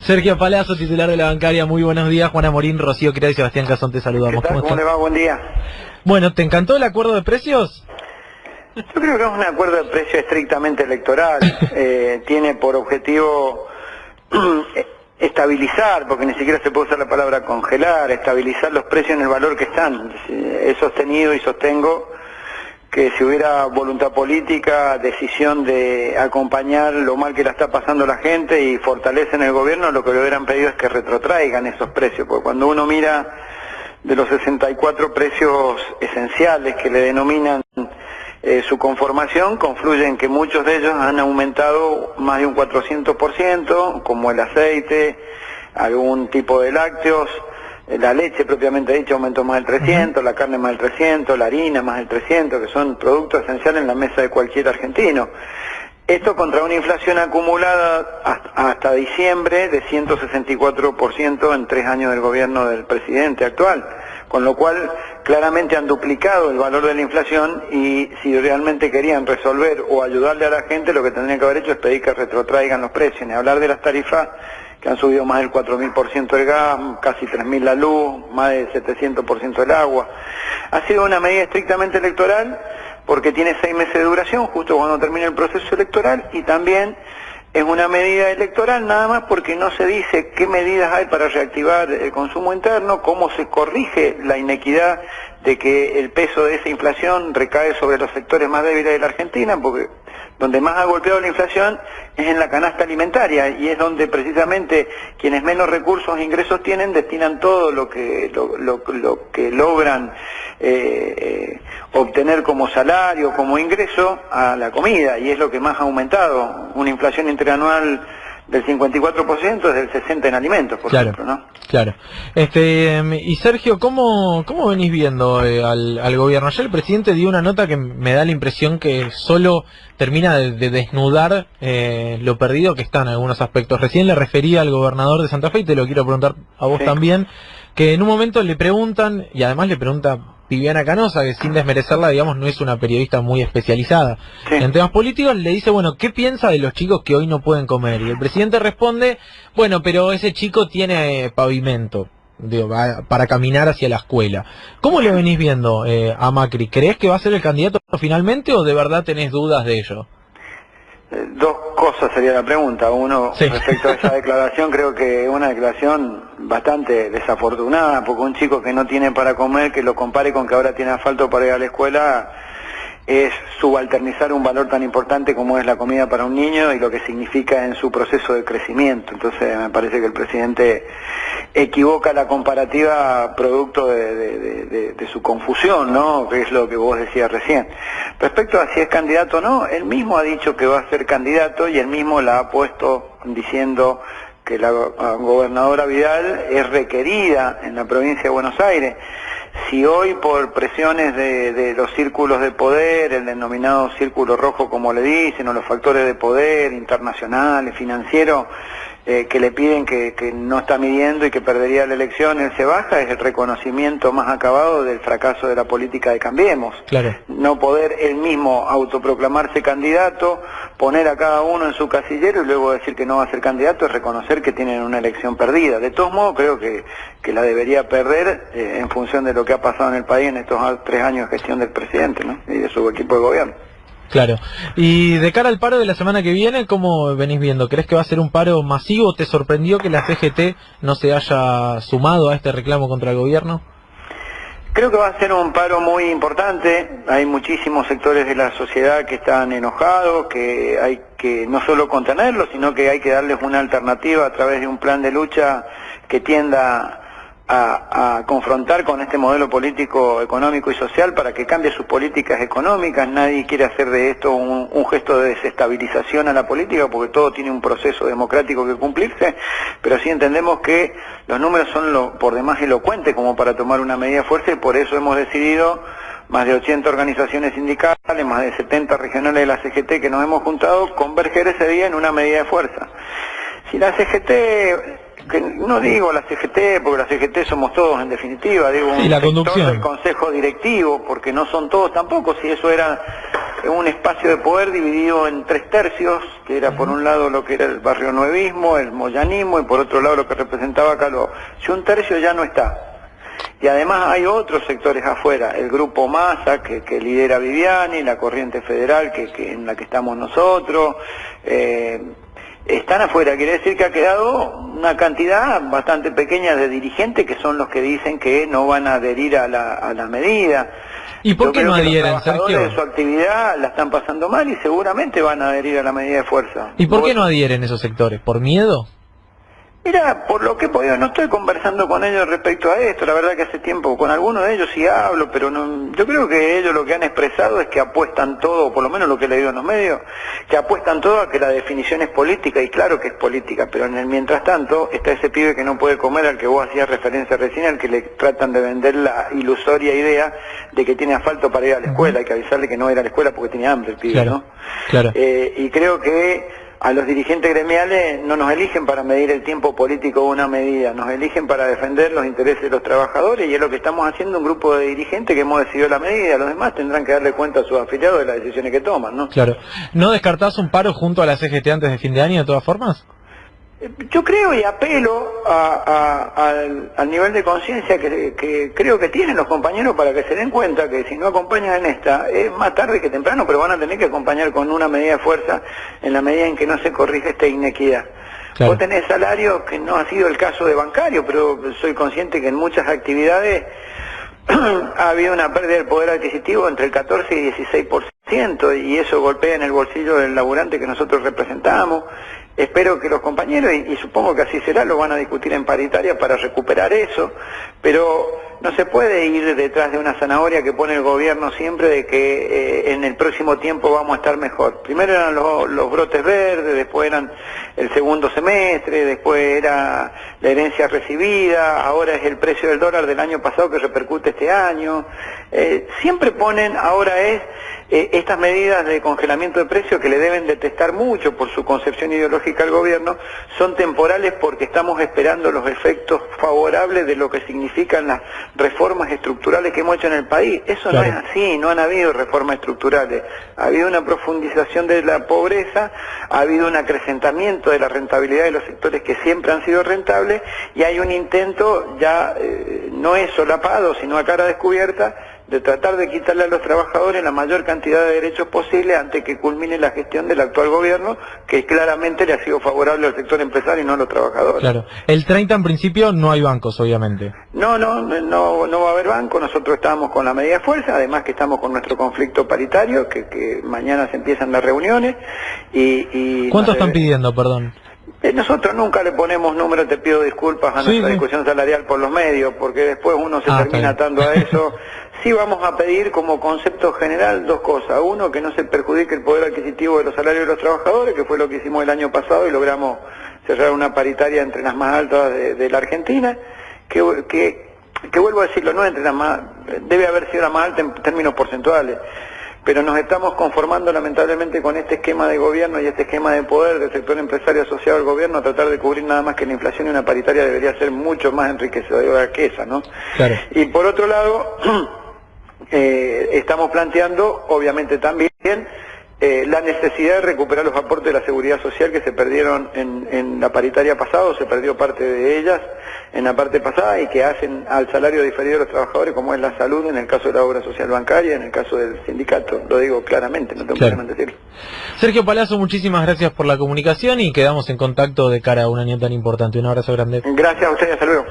Sergio Palazzo, titular de la bancaria, muy buenos días. Juana Morín, Rocío Quirá y Sebastián Cazón, te saludamos. ¿Qué tal? ¿Cómo le va? Buen día. Bueno, ¿te encantó el acuerdo de precios? Yo creo que es un acuerdo de precio estrictamente electoral. Tiene por objetivo estabilizar, porque ni siquiera se puede usar la palabra congelar, estabilizar los precios en el valor que están. He sostenido y sostengo que si hubiera voluntad política, decisión de acompañar lo mal que la está pasando la gente y fortalecen el gobierno, lo que le hubieran pedido es que retrotraigan esos precios, porque cuando uno mira de los 64 precios esenciales que le denominan su conformación, confluyen que muchos de ellos han aumentado más de un 400%, como el aceite, algún tipo de lácteos, la leche propiamente dicha aumentó más del 300%, la carne más del 300%, la harina más del 300%, que son productos esenciales en la mesa de cualquier argentino. Esto contra una inflación acumulada hasta diciembre de 164% en 3 años del gobierno del presidente actual, con lo cual claramente han duplicado el valor de la inflación, y si realmente querían resolver o ayudarle a la gente, lo que tendrían que haber hecho es pedir que retrotraigan los precios, ni hablar de las tarifas que han subido más del 4.000% el gas, casi 3.000 la luz, más del 700% el agua. Ha sido una medida estrictamente electoral porque tiene 6 meses de duración, justo cuando termina el proceso electoral, y también es una medida electoral nada más porque no se dice qué medidas hay para reactivar el consumo interno, cómo se corrige la inequidad de que el peso de esa inflación recae sobre los sectores más débiles de la Argentina, porque donde más ha golpeado la inflación es en la canasta alimentaria, y es donde precisamente quienes menos recursos e ingresos tienen destinan todo lo que logran obtener como salario, como ingreso, a la comida, y es lo que más ha aumentado. Una inflación interanual del 54% es del 60% en alimentos, por ejemplo, ¿no? Claro. Y Sergio, ¿cómo venís viendo al gobierno? Ayer el presidente dio una nota que me da la impresión que solo termina de desnudar lo perdido que está en algunos aspectos. Recién le refería al gobernador de Santa Fe, y te lo quiero preguntar a vos también, que en un momento le preguntan, y además le pregunta Viviana Canosa, que sin desmerecerla, digamos, no es una periodista muy especializada en temas políticos, le dice, bueno, ¿qué piensa de los chicos que hoy no pueden comer? Y el presidente responde, bueno, pero ese chico tiene pavimento, digo, para caminar hacia la escuela. ¿Cómo lo venís viendo a Macri? ¿Creés que va a ser el candidato finalmente o de verdad tenés dudas de ello? Dos cosas sería la pregunta. Uno, respecto a esa declaración, creo que es una declaración bastante desafortunada, porque un chico que no tiene para comer, que lo compare con que ahora tiene asfalto para ir a la escuela, es subalternizar un valor tan importante como es la comida para un niño y lo que significa en su proceso de crecimiento. Entonces me parece que el presidente equivoca la comparativa producto de su confusión, ¿no? Que es lo que vos decías recién. Respecto a si es candidato o no, él mismo ha dicho que va a ser candidato, y él mismo la ha puesto diciendo que la gobernadora Vidal es requerida en la provincia de Buenos Aires. Si hoy, por presiones de los círculos de poder, el denominado círculo rojo como le dicen, o los factores de poder internacionales, financieros, que le piden que no está midiendo y que perdería la elección, él se baja, es el reconocimiento más acabado del fracaso de la política de Cambiemos. Claro. No poder él mismo autoproclamarse candidato, poner a cada uno en su casillero y luego decir que no va a ser candidato, es reconocer que tienen una elección perdida. De todos modos, creo que la debería perder en función de lo que ha pasado en el país en estos 3 años de gestión del presidente, ¿no? Y de su equipo de gobierno. Claro. Y de cara al paro de la semana que viene, ¿cómo venís viendo? ¿Crees que va a ser un paro masivo? ¿Te sorprendió que la CGT no se haya sumado a este reclamo contra el gobierno? Creo que va a ser un paro muy importante. Hay muchísimos sectores de la sociedad que están enojados, que hay que no solo contenerlos, sino que hay que darles una alternativa a través de un plan de lucha que tienda a confrontar con este modelo político, económico y social para que cambie sus políticas económicas. Nadie quiere hacer de esto un gesto de desestabilización a la política, porque todo tiene un proceso democrático que cumplirse, pero sí entendemos que los números son por demás elocuentes como para tomar una medida fuerte, y por eso hemos decidido, más de 80 organizaciones sindicales, más de 70 regionales de la CGT que nos hemos juntado, converger ese día en una medida de fuerza. Si la CGT... que no digo la CGT, porque la CGT somos todos en definitiva, digo un sector del consejo directivo, porque no son todos tampoco. Si eso era un espacio de poder dividido en 3/3, que era por un lado lo que era el barrio nuevismo, el moyanismo, y por otro lado lo que representaba Calvo. Si un tercio ya no está. Y además hay otros sectores afuera, el grupo Massa que lidera Viviani, la corriente federal en la que estamos nosotros, están afuera. Quiere decir que ha quedado una cantidad bastante pequeña de dirigentes que son los que dicen que no van a adherir a la medida. ¿Y por qué no adhieren, Sergio? Los trabajadores de su actividad la están pasando mal y seguramente van a adherir a la medida de fuerza. ¿Y por qué no adhieren esos sectores? ¿Por miedo? Mira, por lo que he podido, no estoy conversando con ellos respecto a esto, la verdad que hace tiempo, con algunos de ellos sí hablo, pero no, yo creo que ellos lo que han expresado es que apuestan todo, por lo menos lo que he leído en los medios, que apuestan todo a que la definición es política, y claro que es política, pero en el mientras tanto está ese pibe que no puede comer, al que vos hacías referencia recién, al que le tratan de vender la ilusoria idea de que tiene asfalto para ir a la escuela, hay que avisarle que no va a ir a la escuela porque tiene hambre el pibe, claro, ¿no? Claro. Y creo que a los dirigentes gremiales no nos eligen para medir el tiempo político de una medida, nos eligen para defender los intereses de los trabajadores, y es lo que estamos haciendo un grupo de dirigentes que hemos decidido la medida. Los demás tendrán que darle cuenta a sus afiliados de las decisiones que toman, ¿no? Claro. ¿No descartás un paro junto a la CGT antes de fin de año de todas formas? Yo creo y apelo al nivel de conciencia que creo que tienen los compañeros para que se den cuenta que si no acompañan en esta, es más tarde que temprano, pero van a tener que acompañar con una medida de fuerza en la medida en que no se corrige esta inequidad. Claro. Vos tenés salarios, que no ha sido el caso de bancario, pero soy consciente que en muchas actividades ha habido una pérdida del poder adquisitivo entre el 14 y 16%, y eso golpea en el bolsillo del laburante que nosotros representamos. Espero que los compañeros, y supongo que así será, lo van a discutir en paritaria para recuperar eso, pero no se puede ir detrás de una zanahoria que pone el gobierno siempre de que en el próximo tiempo vamos a estar mejor. Primero eran los brotes verdes, después eran el segundo semestre, después era la herencia recibida, ahora es el precio del dólar del año pasado que repercute este año. Siempre ponen, ahora es estas medidas de congelamiento de precios que le deben detestar mucho por su concepción ideológica al gobierno, son temporales porque estamos esperando los efectos favorables de lo que significan las reformas estructurales que hemos hecho en el país. Eso claro. No es así, no han habido reformas estructurales, ha habido una profundización de la pobreza, ha habido un acrecentamiento de la rentabilidad de los sectores que siempre han sido rentables, y hay un intento ya, no es solapado, sino a cara descubierta, de tratar de quitarle a los trabajadores la mayor cantidad de derechos posible antes que culmine la gestión del actual gobierno, que claramente le ha sido favorable al sector empresario y no a los trabajadores. Claro. El 30 en principio no hay bancos, obviamente. No va a haber banco. Nosotros estamos con la medida de fuerza, además que estamos con nuestro conflicto paritario, que mañana se empiezan las reuniones. ¿Cuánto están pidiendo, perdón? Nosotros nunca le ponemos número, te pido disculpas a nuestra discusión salarial por los medios, porque después uno se termina atando a eso. Sí vamos a pedir como concepto general dos cosas. Uno, que no se perjudique el poder adquisitivo de los salarios de los trabajadores, que fue lo que hicimos el año pasado y logramos cerrar una paritaria entre las más altas de la Argentina, que vuelvo a decirlo, no entre las más, debe haber sido la más alta en términos porcentuales. Pero nos estamos conformando lamentablemente con este esquema de gobierno y este esquema de poder del sector empresario asociado al gobierno a tratar de cubrir nada más que la inflación, y una paritaria debería ser mucho más enriquecedora que esa, ¿no? Claro. Y por otro lado, estamos planteando, obviamente también, la necesidad de recuperar los aportes de la seguridad social que se perdieron en la paritaria pasada, se perdió parte de ellas en la parte pasada, y que hacen al salario diferido de los trabajadores, como es la salud en el caso de la obra social bancaria, en el caso del sindicato. Lo digo claramente, no tengo problema en decirlo. Sergio Palazzo, muchísimas gracias por la comunicación y quedamos en contacto de cara a un año tan importante. Un abrazo grande. Gracias a ustedes, hasta luego.